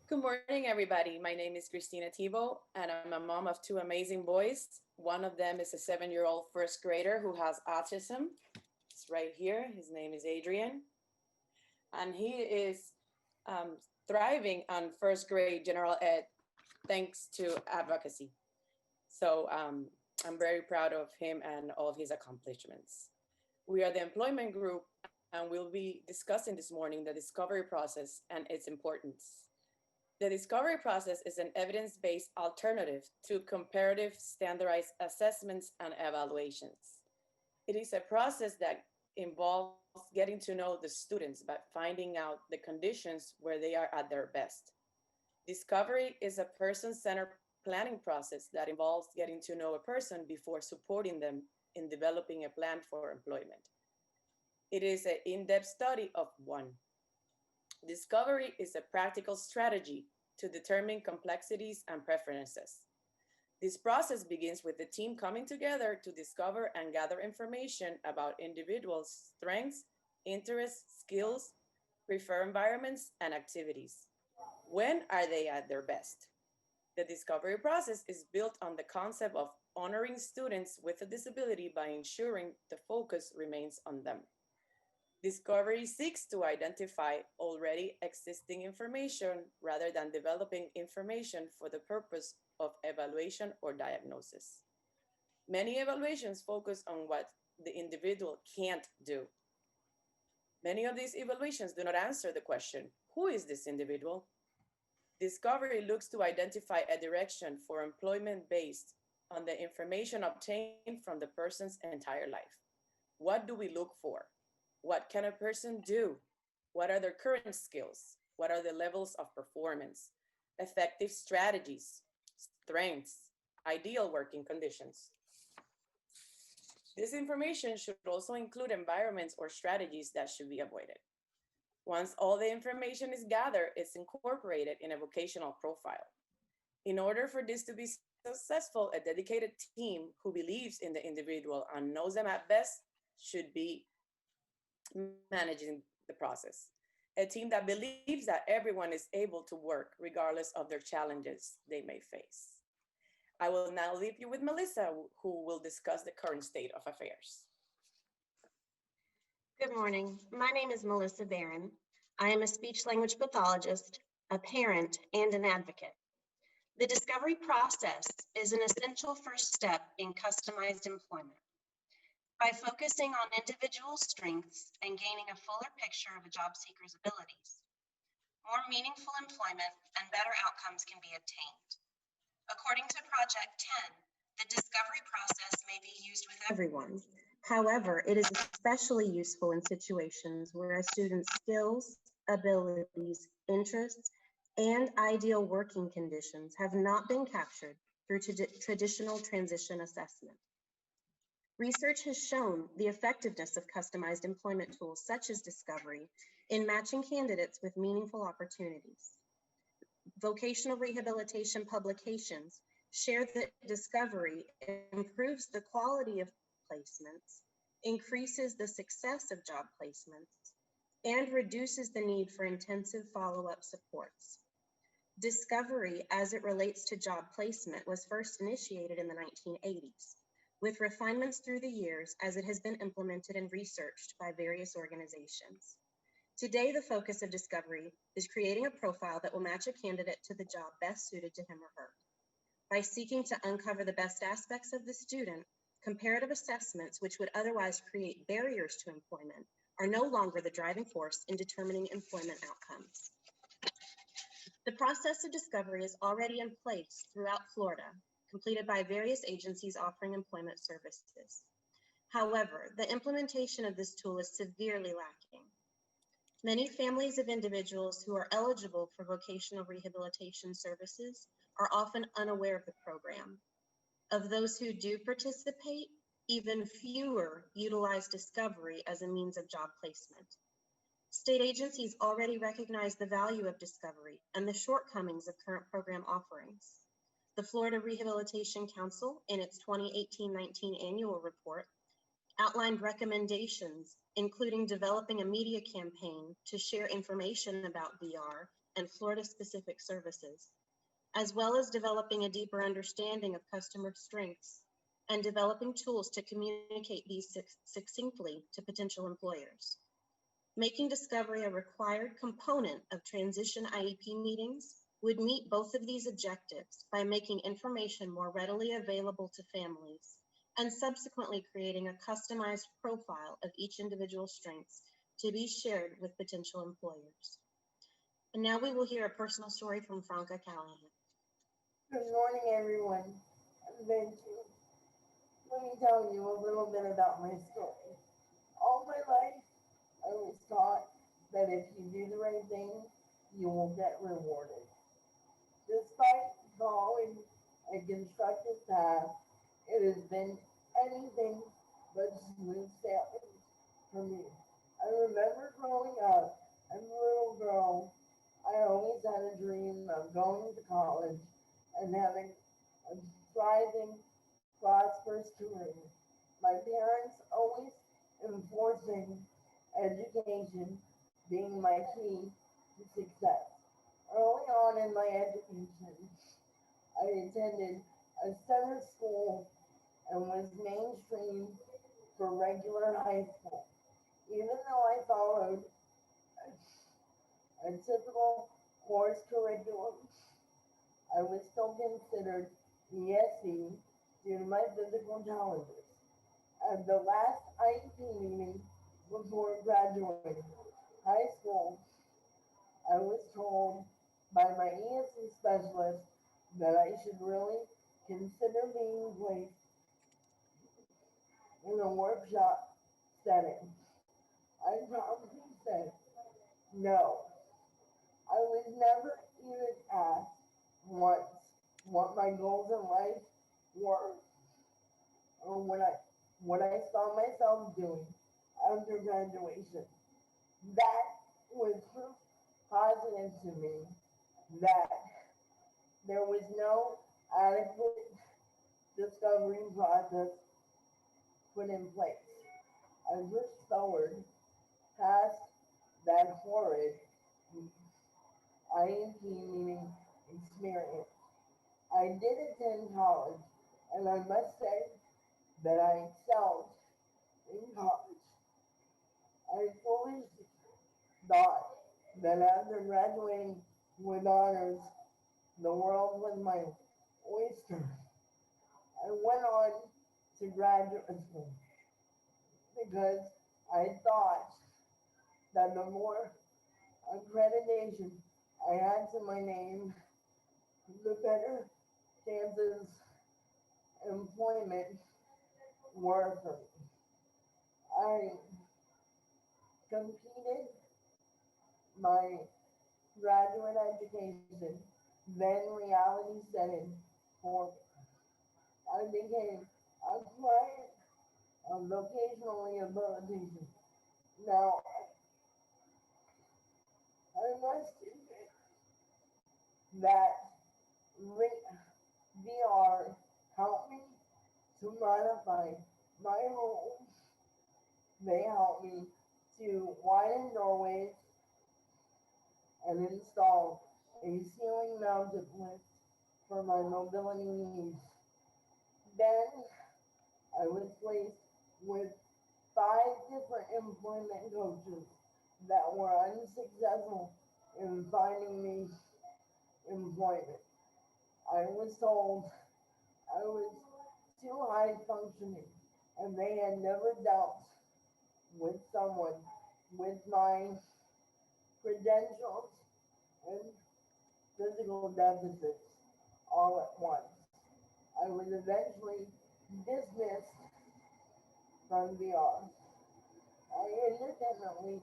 Good morning, everybody. My name is Christina Thibault, and I'm a mom of two amazing boys. One of them is a 7-year-old first grader who has autism. It's right here. His name is Adrian, and he is um, thriving on first grade general ed thanks to advocacy. So I'm very proud of him and all of his accomplishments. We are the employment group, and we'll be discussing this morning the discovery process and its importance. The discovery process is an evidence based alternative to comparative standardized assessments and evaluations. It is a process that involves getting to know the students by finding out the conditions where they are at their best. Discovery is a person centered planning process that involves getting to know a person before supporting them in developing a plan for employment. It is an in depth study of one. Discovery is a practical strategy to determine complexities and preferences. This process begins with the team coming together to discover and gather information about individuals' strengths, interests, skills, preferred environments, and activities. When are they at their best? The discovery process is built on the concept of honoring students with a disability by ensuring the focus remains on them. Discovery seeks to identify already existing information rather than developing information for the purpose of evaluation or diagnosis. Many evaluations focus on what the individual can't do. Many of these evaluations do not answer the question, who is this individual? Discovery looks to identify a direction for employment based on the information obtained from the person's entire life. What do we look for? What can a person do? What are their current skills? What are the levels of performance? Effective strategies, strengths, ideal working conditions. This information should also include environments or strategies that should be avoided. Once all the information is gathered, it's incorporated in a vocational profile. In order for this to be successful, a dedicated team who believes in the individual and knows them at best should be managing the process. A team that believes that everyone is able to work regardless of their challenges they may face. I will now leave you with Melissa, who will discuss the current state of affairs. Good morning. My name is Melissa Barron. I am a speech language pathologist, a parent, and an advocate. The discovery process is an essential first step in customized employment. By focusing on individual strengths and gaining a fuller picture of a job seeker's abilities, more meaningful employment and better outcomes can be obtained. According to Project 10, the discovery process may be used with everyone. However, it is especially useful in situations where a student's skills, abilities, interests, and ideal working conditions have not been captured through traditional transition assessment. Research has shown the effectiveness of customized employment tools such as Discovery in matching candidates with meaningful opportunities. Vocational rehabilitation publications share that Discovery improves the quality of placements, increases the success of job placements, and reduces the need for intensive follow-up supports. Discovery, as it relates to job placement, was first initiated in the 1980s, with refinements through the years as it has been implemented and researched by various organizations. Today, the focus of Discovery is creating a profile that will match a candidate to the job best suited to him or her. By seeking to uncover the best aspects of the student, comparative assessments, which would otherwise create barriers to employment, are no longer the driving force in determining employment outcomes. The process of discovery is already in place throughout Florida, completed by various agencies offering employment services. However, the implementation of this tool is severely lacking. Many families of individuals who are eligible for vocational rehabilitation services are often unaware of the program. Of those who do participate, even fewer utilize discovery as a means of job placement. State agencies already recognize the value of discovery and the shortcomings of current program offerings. The Florida Rehabilitation Council, in its 2018-19 annual report, outlined recommendations, including developing a media campaign to share information about VR and Florida-specific services, as well as developing a deeper understanding of customer strengths and developing tools to communicate these succinctly to potential employers. Making discovery a required component of transition IEP meetings would meet both of these objectives by making information more readily available to families and subsequently creating a customized profile of each individual's strengths to be shared with potential employers. And now we will hear a personal story from Franca Callahan. Good morning, everyone. I'm Benji. Let me tell you a little bit about my story. All my life, I was taught that if you do the right thing, you will get rewarded. Despite following a constructive path, it has been anything but smooth sailing for me. I remember growing up as a little girl, I always had a dream of going to college and having a thriving, prosperous career. My parents always enforcing education being my key to success. Early on in my education, I attended a center school and was mainstreamed for regular high school. Even though I followed a typical course curriculum, I was still considered ESE due to my physical challenges. At the last IEP meeting before graduating high school, I was told by my ESE specialist that I should really consider being placed in a workshop setting. I promptly said no. I was never even asked once what my goals in life were or what I saw myself doing after graduation. That was proof positive to me that there was no adequate discovery process put in place. I pushed forward past that horrid IEP meeting experience. I did attend college, and I must say that I excelled in college. I fully thought that after graduating with honors, the world was my oyster. I went on to graduate school because I thought that the more accreditation I had to my name, the better chances employment were for me. I completed my graduate education, then reality set in for I became a client of vocational rehabilitation. Now, I must admit that VR helped me to modify my home. They helped me to widen doorways and install a ceiling mounted lift for my mobility needs. Then I was placed with 5 different employment coaches that were unsuccessful in finding me employment. I was told I was too high functioning and they had never dealt with someone with my credentials and physical deficits all at once. I was eventually dismissed from VR. I independently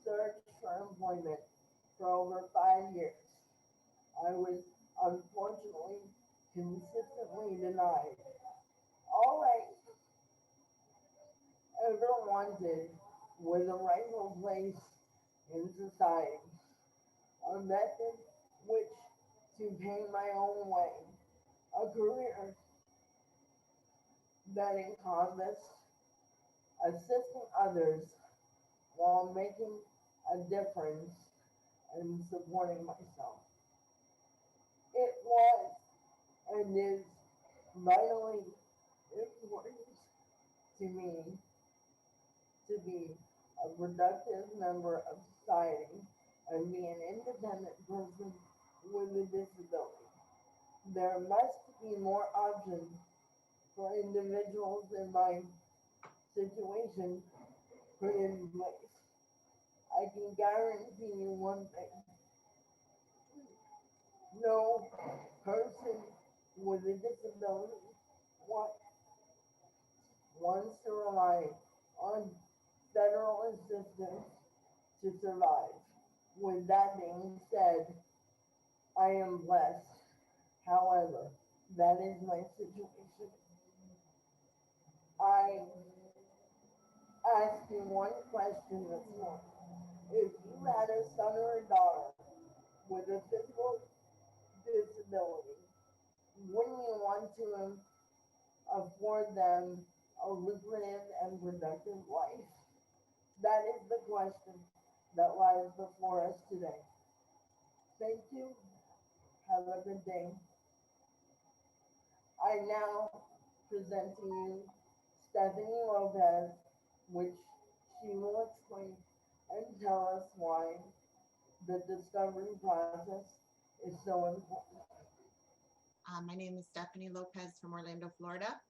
searched for employment for over 5 years. I was unfortunately consistently denied. All I ever wanted was a rightful place in society, a method which to pay my own way, a career that encompassed assisting others while making a difference and supporting myself. It was and is vitally important to me to be a productive member of society and be an independent person with a disability. There must be more options for individuals in my situation put in place. I can guarantee you one thing: no person with a disability wa- wants to rely on federal assistance to survive. With that being said, I am blessed. However, that is my situation. I ask you one question this morning. If you had a son or a daughter with a physical disability, wouldn't you want to afford them a lucrative and productive life? That is the question that lies before us today. Thank you. Have a good day. I now present to you Stephanie Lopez, which she will explain and tell us why the discovery process is so important. My name is Stephanie Lopez from Orlando, Florida.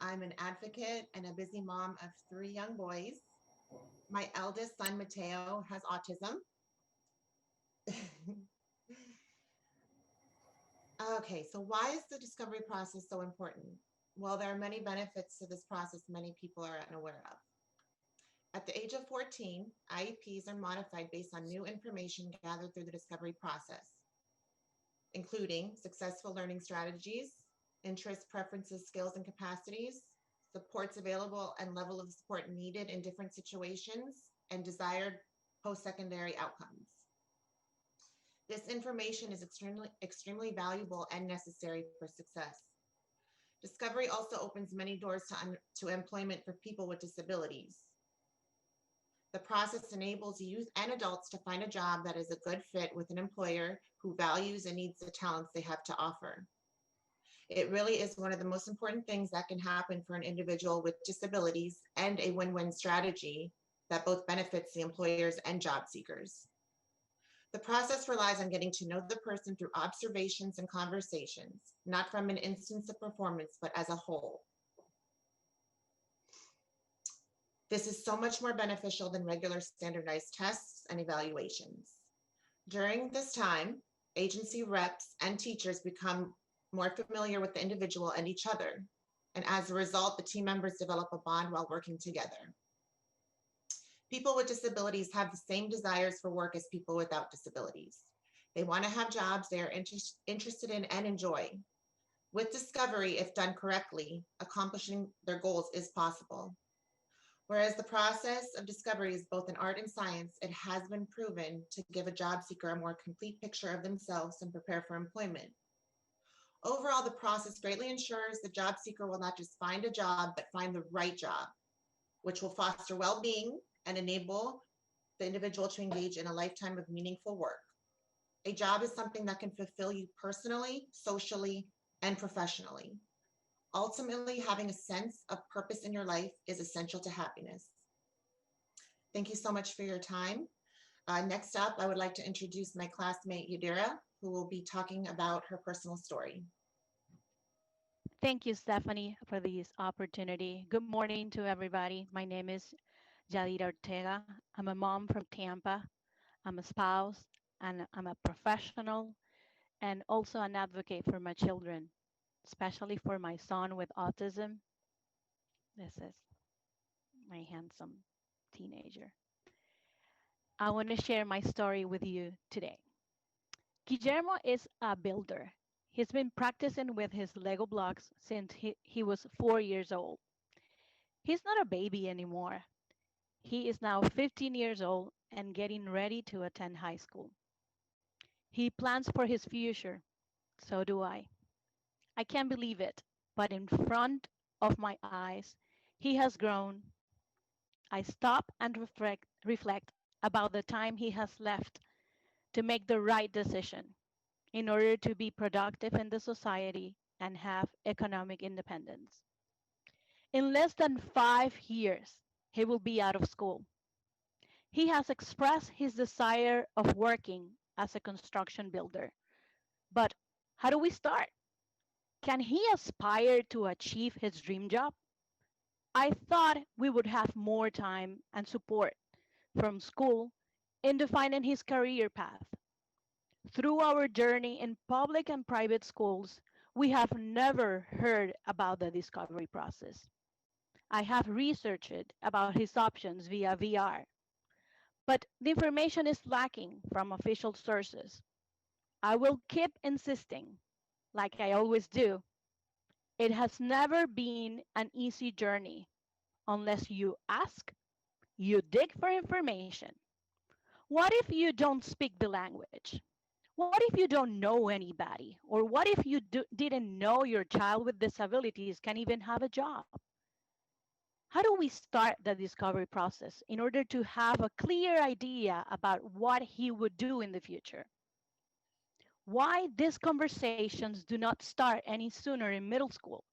I'm an advocate and a busy mom of three young boys. My eldest son, Mateo, has autism. Okay, so why is the discovery process so important? Well, there are many benefits to this process many people are unaware of. At the age of 14, IEPs are modified based on new information gathered through the discovery process, including successful learning strategies, interests, preferences, skills, and capacities, supports available and level of support needed in different situations, and desired post-secondary outcomes. This information is extremely valuable and necessary for success. Discovery also opens many doors to employment for people with disabilities. The process enables youth and adults to find a job that is a good fit with an employer who values and needs the talents they have to offer. It really is one of the most important things that can happen for an individual with disabilities and a win-win strategy that both benefits the employers and job seekers. The process relies on getting to know the person through observations and conversations, not from an instance of performance, but as a whole. This is so much more beneficial than regular standardized tests and evaluations. During this time, agency reps and teachers become more familiar with the individual and each other. And as a result, the team members develop a bond while working together. People with disabilities have the same desires for work as people without disabilities. They want to have jobs they are interested in and enjoy. With discovery, if done correctly, accomplishing their goals is possible. Whereas the process of discovery is both an art and science, it has been proven to give a job seeker a more complete picture of themselves and prepare for employment. Overall, the process greatly ensures the job seeker will not just find a job, but find the right job, which will foster well-being and enable the individual to engage in a lifetime of meaningful work. A job is something that can fulfill you personally, socially, and professionally. Ultimately, having a sense of purpose in your life is essential to happiness. Thank you so much for your time. Next up, I would like to introduce my classmate, Yadira, who will be talking about her personal story. Thank you, Stephanie, for this opportunity. Good morning to everybody. My name is Yadira Ortega. I'm a mom from Tampa. I'm a spouse, and I'm a professional and also an advocate for my children, especially for my son with autism. This is my handsome teenager. I want to share my story with you today. Guillermo is a builder. He's been practicing with his Lego blocks since he was 4 years old. He's not a baby anymore. He is now 15 years old and getting ready to attend high school. He plans for his future. So do I. I can't believe it, but in front of my eyes, he has grown. I stop and reflect about the time he has left to make the right decision in order to be productive in the society and have economic independence. In less than 5 years, he will be out of school. He has expressed his desire of working as a construction builder. But how do we start? Can he aspire to achieve his dream job? I thought we would have more time and support from school in defining his career path. Through our journey in public and private schools, we have never heard about the discovery process. I have researched about his options via VR, but the information is lacking from official sources. I will keep insisting, like I always do. It has never been an easy journey unless you ask, you dig for information. What if you don't speak the language? What if you don't know anybody? Or what if you didn't know your child with disabilities can even have a job? How do we start the discovery process in order to have a clear idea about what he would do in the future? Why these conversations do not start any sooner in middle school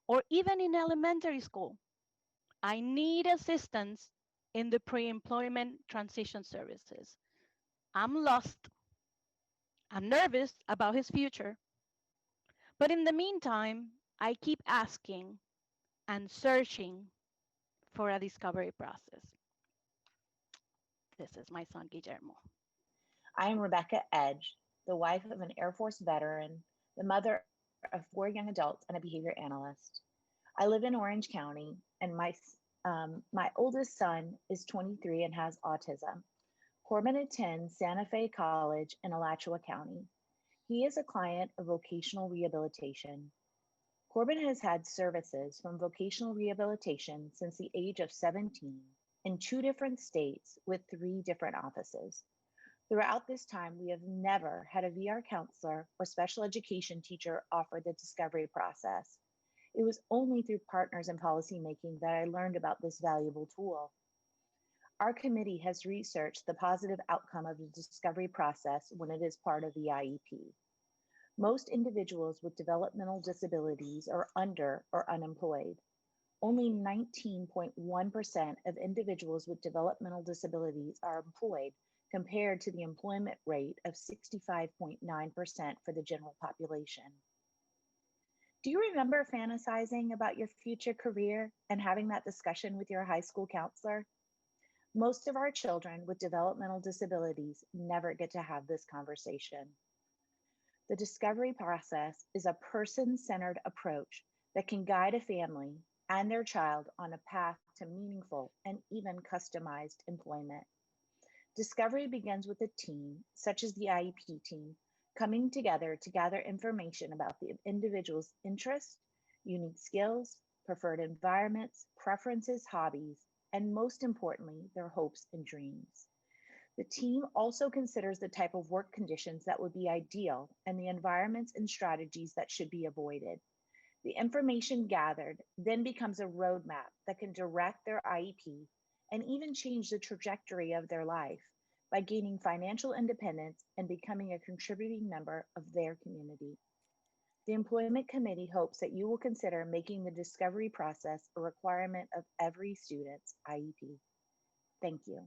or even in elementary school? I need assistance in the pre-employment transition services. I'm lost. I'm nervous about his future. But in the meantime, I keep asking and searching for a discovery process. This is my son, Guillermo. I am Rebecca Edge, the wife of an Air Force veteran, the mother of 4 young adults, and a behavior analyst. I live in Orange County, and my oldest son is 23 and has autism. Corbin attends Santa Fe College in Alachua County. He is a client of vocational rehabilitation. Corbin has had services from vocational rehabilitation since the age of 17 in 2 different states with 3 different offices. Throughout this time, we have never had a VR counselor or special education teacher offer the discovery process. It was only through partners in policymaking that I learned about this valuable tool. Our committee has researched the positive outcome of the discovery process when it is part of the IEP. Most individuals with developmental disabilities are under or unemployed. Only 19.1% of individuals with developmental disabilities are employed compared to the employment rate of 65.9% for the general population. Do you remember fantasizing about your future career and having that discussion with your high school counselor? Most of our children with developmental disabilities never get to have this conversation. The discovery process is a person-centered approach that can guide a family and their child on a path to meaningful and even customized employment. Discovery begins with a team, such as the IEP team, coming together to gather information about the individual's interests, unique skills, preferred environments, preferences, hobbies, and most importantly, their hopes and dreams. The team also considers the type of work conditions that would be ideal and the environments and strategies that should be avoided. The information gathered then becomes a roadmap that can direct their IEP and even change the trajectory of their life by gaining financial independence and becoming a contributing member of their community. The Employment Committee hopes that you will consider making the discovery process a requirement of every student's IEP. Thank you.